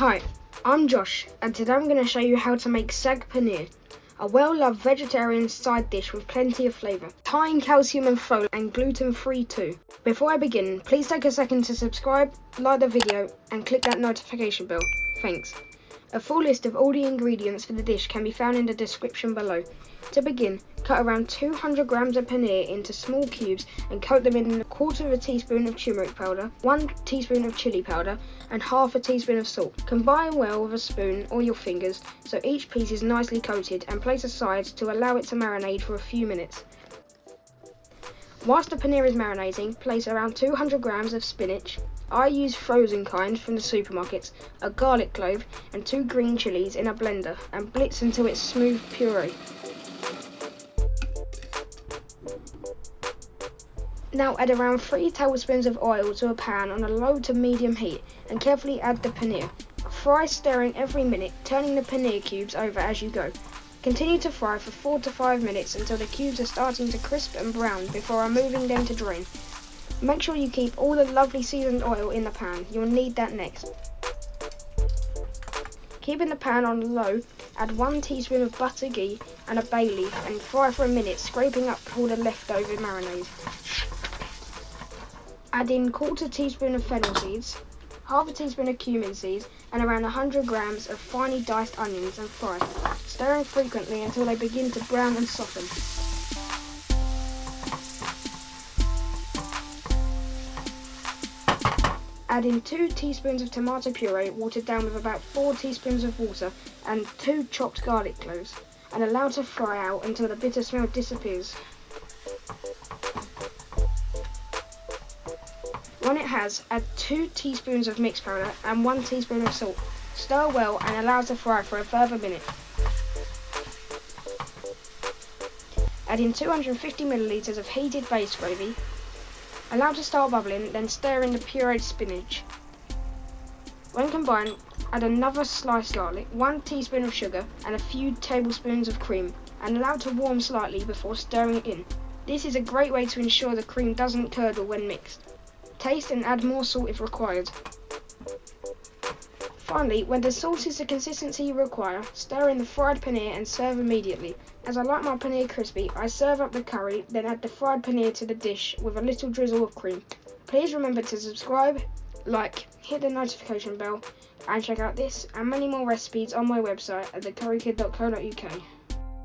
Hi, I'm Josh, and today I'm going to show you how to make Saag Paneer, a well-loved vegetarian side dish with plenty of flavour, high in calcium and folate, and gluten-free too. Before I begin, please take a second to subscribe, like the video, and click that notification bell. Thanks. A full list of all the ingredients for the dish can be found in the description below. To begin, cut around 200 grams of paneer into small cubes and coat them in 1/4 teaspoon of turmeric powder, 1 teaspoon of chilli powder, and half a teaspoon of salt. Combine well with a spoon or your fingers so each piece is nicely coated, and place aside to allow it to marinate for a few minutes. Whilst the paneer is marinating, place around 200 grams of spinach. I use frozen kind from the supermarkets, a garlic clove and 2 green chillies in a blender, and blitz until it's smooth puree. Now add around 3 tablespoons of oil to a pan on a low to medium heat and carefully add the paneer. Fry, stirring every minute, turning the paneer cubes over as you go. Continue to fry for 4 to 5 minutes until the cubes are starting to crisp and brown before removing them to drain. Make sure you keep all the lovely seasoned oil in the pan, you'll need that next. Keeping the pan on low, add 1 teaspoon of butter, ghee and a bay leaf and fry for a minute, scraping up all the leftover marinade. Add in 1/4 teaspoon of fennel seeds, half a teaspoon of cumin seeds and around 100 grams of finely diced onions and fry, stirring frequently until they begin to brown and soften. Add in 2 teaspoons of tomato puree watered down with about 4 teaspoons of water and 2 chopped garlic cloves, and allow to fry out until the bitter smell disappears. When it has, add 2 teaspoons of mixed powder and 1 teaspoon of salt. Stir well and allow to fry for a further minute. Add in 250 millilitres of heated base gravy. Allow to start bubbling, then stir in the pureed spinach. When combined, add another sliced garlic, 1 teaspoon of sugar and a few tablespoons of cream, and allow to warm slightly before stirring it in. This is a great way to ensure the cream doesn't curdle when mixed. Taste and add more salt if required. Finally, when the sauce is the consistency you require, stir in the fried paneer and serve immediately. As I like my paneer crispy, I serve up the curry, then add the fried paneer to the dish with a little drizzle of cream. Please remember to subscribe, like, hit the notification bell, and check out this and many more recipes on my website at thecurrykid.co.uk.